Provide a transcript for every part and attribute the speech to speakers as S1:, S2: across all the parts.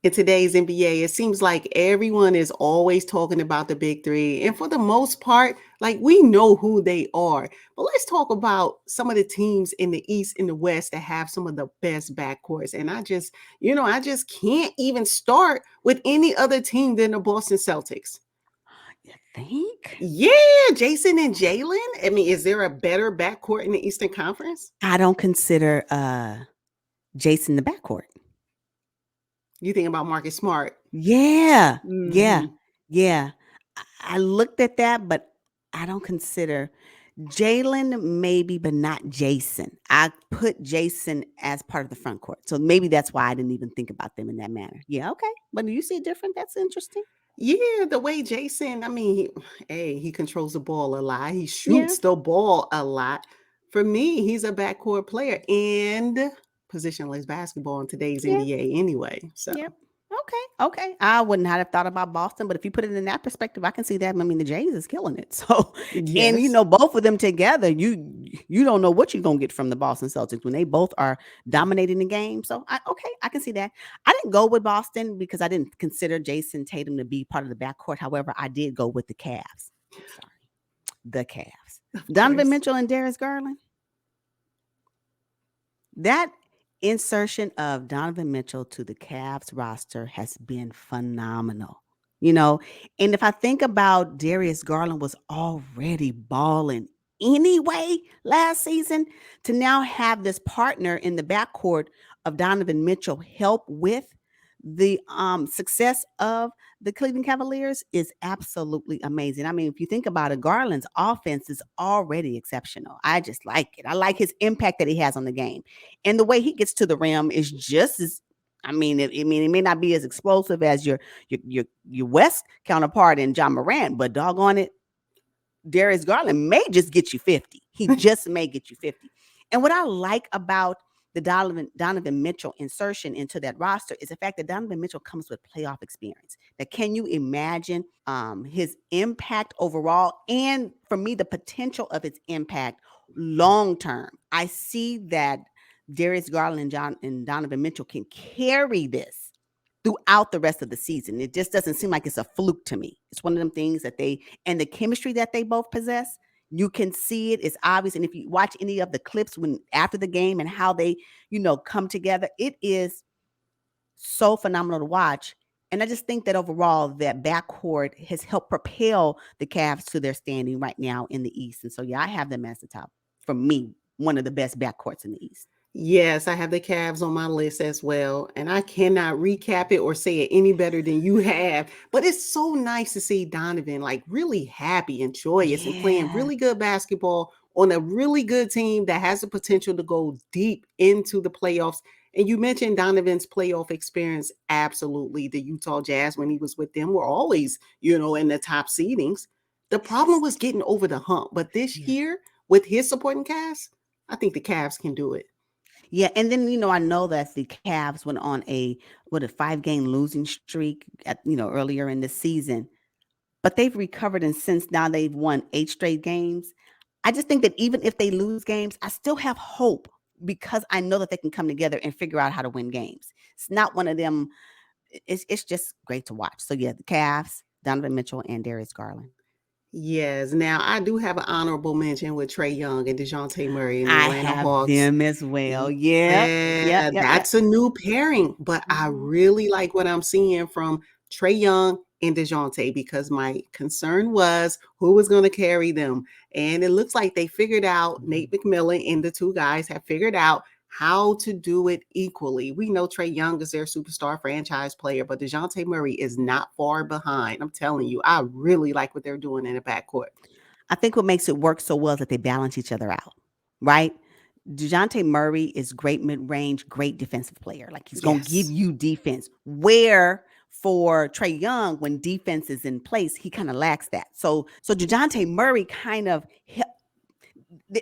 S1: In today's NBA, it seems like everyone is always talking about the big three. And for the most part, like we know who they are. But let's talk about some of the teams in the East and the West that have some of the best backcourts. And I just can't even start with any other team than the Boston Celtics.
S2: You think?
S1: Yeah, Jason and Jalen. I mean, is there a better backcourt in the Eastern Conference?
S2: I don't consider Jason the backcourt.
S1: You think about Marcus Smart.
S2: Yeah, yeah,
S1: Mhm.
S2: yeah. I looked at that, but I don't consider Jalen maybe, but not Jason. I put Jason as part of the front court. So maybe that's why I didn't even think about them in that manner. Yeah, okay. But do you see it different? That's interesting.
S1: Yeah, the way Jason, I mean, he controls the ball a lot. He
S2: Yeah.
S1: shoots the ball a lot. For me, he's a backcourt player and positionless basketball in today's
S2: Yeah.
S1: NBA anyway. So,
S2: Yep. Okay. Okay. I wouldn't have thought about Boston, but if you put it in that perspective, I can see that. I mean, the Jays is killing it. So, and
S1: yes.
S2: both of them together, you don't know what you're gonna get from the Boston Celtics when they both are dominating the game. So, I can see that. I didn't go with Boston because I didn't consider Jason Tatum to be part of the backcourt. However, I did go with the Cavs. I'm sorry, the Cavs.
S1: Of
S2: Donovan
S1: course.
S2: Mitchell and Darius Garland. That insertion of Donovan Mitchell to the Cavs roster has been phenomenal. You know, and if I think about Darius Garland was already balling anyway last season, to now have this partner in the backcourt of Donovan Mitchell help with the success of the Cleveland Cavaliers is absolutely amazing. I mean, if you think about it, Garland's offense is already exceptional. I just like it. I like his impact that he has on the game. And the way he gets to the rim is just as it may not be as explosive as your West counterpart in John Morant, but doggone it, Darius Garland may just get you 50. He just may get you 50. And what I like about the Donovan Mitchell insertion into that roster is the fact that Donovan Mitchell comes with playoff experience. Now, can you imagine his impact overall? And for me, the potential of its impact long term. I see that Darius Garland and Donovan Mitchell can carry this throughout the rest of the season. It just doesn't seem like it's a fluke to me. It's one of them things that and the chemistry that they both possess, you can see it. It's obvious. And if you watch any of the clips when after the game and how they, come together, it is so phenomenal to watch. And I just think that overall that backcourt has helped propel the Cavs to their standing right now in the East. And so yeah, I have them as the top, for me, one of the best backcourts in the East.
S1: Yes, I have the Cavs on my list as well, and I cannot recap it or say it any better than you have. But it's so nice to see Donovan like really happy and joyous and playing
S2: Yeah.
S1: really good basketball on a really good team that has the potential to go deep into the playoffs. And you mentioned Donovan's playoff experience. Absolutely. The Utah Jazz, when he was with them, were always, in the top seedings. The problem
S2: Yes.
S1: was getting over the hump. But this
S2: Yeah.
S1: year, with his supporting cast, I think the Cavs can do it.
S2: Yeah, and then I know that the Cavs went on a 5 game losing streak at earlier in the season, but they've recovered and since now they've won 8 straight games. I just think that even if they lose games, I still have hope because I know that they can come together and figure out how to win games. It's not one of them. It's just great to watch. So yeah, the Cavs, Donovan Mitchell, and Darius Garland.
S1: Yes. Now I do have an honorable mention with Trey Young and DeJounte Murray in the
S2: I
S1: Atlanta
S2: have
S1: Hawks.
S2: them as well. Yep, yep,
S1: Yeah,
S2: yep, yep.
S1: that's a new pairing, but I
S2: Mhm.
S1: really like what I'm seeing from Trey Young and DeJounte because my concern was who was going to carry them. And it looks like they figured out,
S2: Mhm.
S1: Nate McMillan and the two guys have figured out how to do it equally. We know Trey Young is their superstar franchise player, but DeJounte Murray is not far behind. I'm telling you, I really like what they're doing in the backcourt.
S2: I think what makes it work so well is that they balance each other out, right? DeJounte Murray is great mid range, great defensive player. Like he's gonna give
S1: Yes.
S2: you defense. Where for Trey Young, when defense is in place, he kind of lacks that. So DeJounte Murray kind of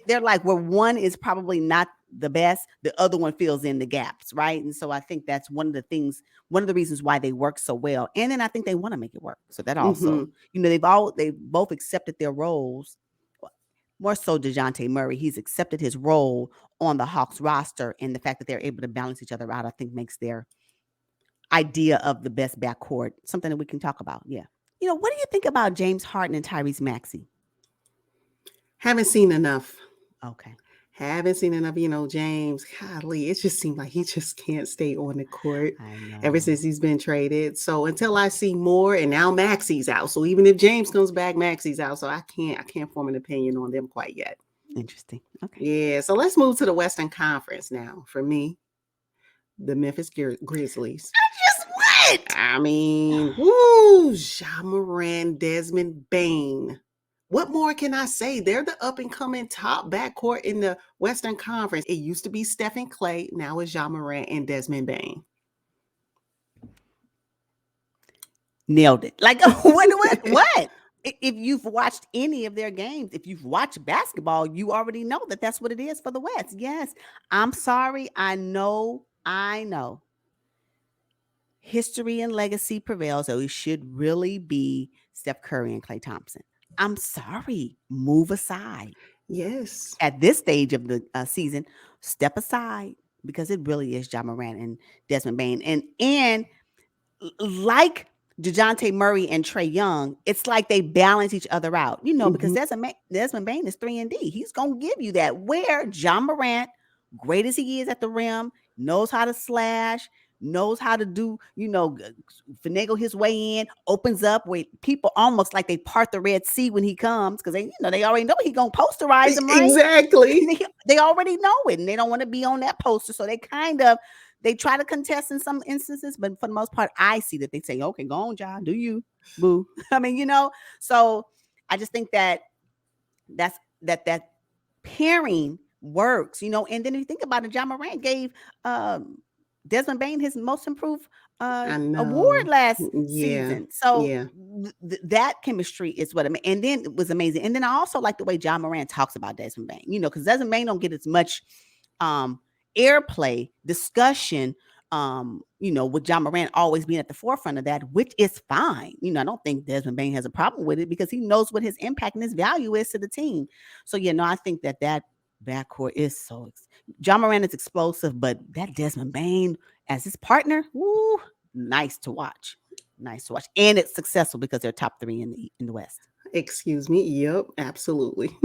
S2: they're like where one is probably not the best, the other one fills in the gaps, right? And so I think that's one of the reasons why they work so well. And then I think they want to make it work. So that also,
S1: Mhm.
S2: they've both accepted their roles. More so DeJounte Murray, he's accepted his role on the Hawks roster, and the fact that they're able to balance each other out, I think makes their idea of the best backcourt, something that we can talk about. Yeah. What do you think about James Harden and Tyrese Maxey?
S1: Haven't seen enough.
S2: Okay.
S1: Haven't seen enough, James. Golly, it just seemed like he just can't stay on the court
S2: I
S1: ever
S2: know.
S1: since he's been traded. So until I see more, and now Maxey's out. So even if James comes back, Maxey's out. So I can't form an opinion on them quite yet.
S2: Interesting. Okay.
S1: Yeah. So let's move to the Western Conference now. For me, the Memphis Grizzlies.
S2: Just what?
S1: I mean, woo, Ja Morant, Desmond, Bane. What more can I say? They're the up and coming top backcourt in the Western Conference. It used to be Steph and Klay. Now it's Ja Morant and Desmond Bane.
S2: Nailed it. Like, what? If you've watched any of their games, if you've watched basketball, you already know that that's what it is for the West. Yes. I'm sorry. I know. History and legacy prevails, so it should really be Steph Curry and Klay Thompson. I'm sorry. Move aside.
S1: Yes.
S2: At this stage of the season, step aside because it really is Ja Morant and Desmond Bane. And like DeJounte Murray and Trae Young, it's like they balance each other out, because Desmond Bane is 3-D. He's going to give you that. Where Ja Morant, great as he is at the rim, knows how to slash, knows how to do, finagle his way in, opens up where people almost like they part the Red Sea when he comes because they already know he's going to posterize them, right?
S1: Exactly.
S2: They already know it, and they don't want to be on that poster, so they try to contest in some instances, but for the most part, I see that they say, okay, go on, John, do you, boo. I mean, so I just think that that pairing works, and then if you think about it, Ja Morant gave Desmond Bane his most improved award last season. So that chemistry is what I mean. And then it was amazing. And then I also like the way Ja Morant talks about Desmond Bane, because Desmond Bane don't get as much airplay discussion, with Ja Morant always being at the forefront of that, which is fine. I don't think Desmond Bane has a problem with it because he knows what his impact and his value is to the team. So, I think that backcourt is so Ja Morant is explosive, but that Desmond Bane as his partner, woo, nice to watch. And it's successful because they're top 3 in the West.
S1: Excuse me. Yep, absolutely.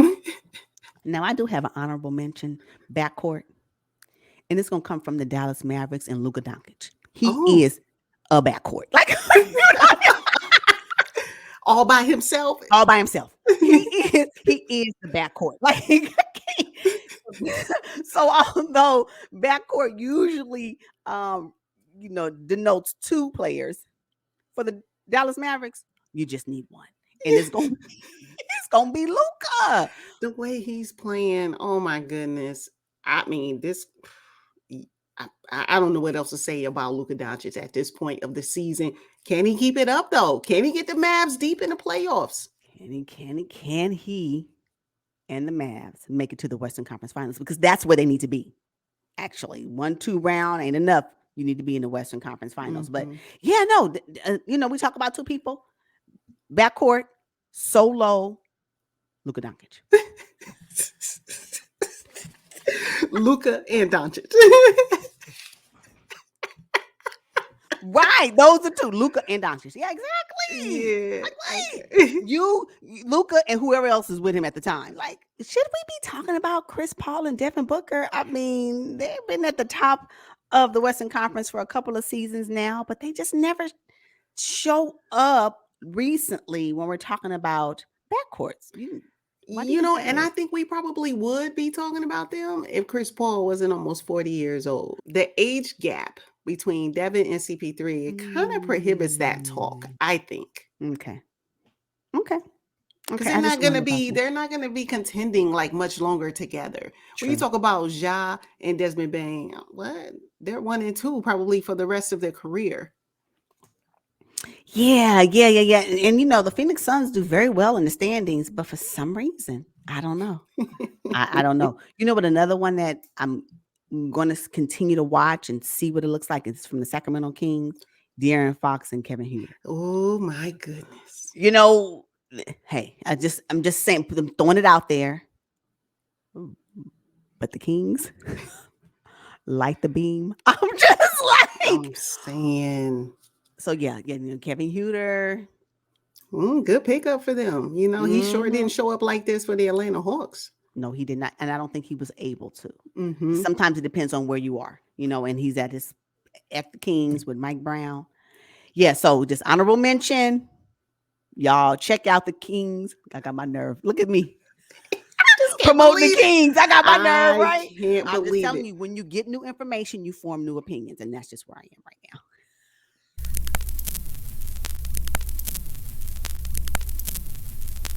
S2: Now, I do have an honorable mention backcourt, and it's going to come from the Dallas Mavericks and Luka Doncic. He is a backcourt. Like,
S1: all by himself.
S2: He is the backcourt. Like, so although backcourt usually denotes 2 players, for the Dallas Mavericks, you just need 1. And it's going to be Luka.
S1: The way he's playing, oh my goodness. I mean, I don't know what else to say about Luka Doncic at this point of the season. Can he keep it up though? Can he get the Mavs deep in the playoffs?
S2: Can he and the Mavs make it to the Western Conference Finals? Because that's where they need to be. Actually, 1-2 round ain't enough. You need to be in the Western Conference Finals.
S1: Mm-hmm.
S2: But we talk about 2 people. Backcourt, solo, Luka Doncic.
S1: Luka and Doncic.
S2: Right, those are 2, Luka and Doncic. Yeah, exactly.
S1: Yeah.
S2: Like, you, Luka, and whoever else is with him at the time. Like, should we be talking about Chris Paul and Devin Booker? I mean, they've been at the top of the Western Conference for a couple of seasons now, but they just never show up recently when we're talking about backcourts.
S1: And I think we probably would be talking about them if Chris Paul wasn't almost 40 years old. The age gap between Devin and CP3, it kind of prohibits that talk, I think.
S2: Okay.
S1: Because they're not going to be contending like much longer together. True. When you talk about Ja and Desmond Bane, what? They're 1 and 2 probably for the rest of their career.
S2: Yeah. And the Phoenix Suns do very well in the standings, but for some reason, I don't know. I don't know. But another one that I'm going to continue to watch and see what it looks like is from the Sacramento Kings, De'Aaron Fox and Kevin Huerter.
S1: Oh my goodness.
S2: Hey, I'm just saying, I'm throwing it out there. But the Kings light the beam. I'm just like,
S1: I'm saying,
S2: so yeah, Kevin Huter.
S1: good pickup for them. He sure
S2: Mhm.
S1: didn't show up like this for the Atlanta Hawks.
S2: No, he did not, and I don't think he was able to.
S1: Mm-hmm.
S2: Sometimes it depends on where you are, and he's at the Kings with Mike Brown. Yeah, so just honorable mention. Y'all check out the Kings. I got my nerve. Look at me.
S1: Just can't
S2: Promoting the
S1: believe it.
S2: Kings. I got my nerve,
S1: I
S2: right?
S1: can't
S2: I'm just
S1: believe
S2: telling
S1: it.
S2: you, when you get new information, you form new opinions. And that's just where I am right now.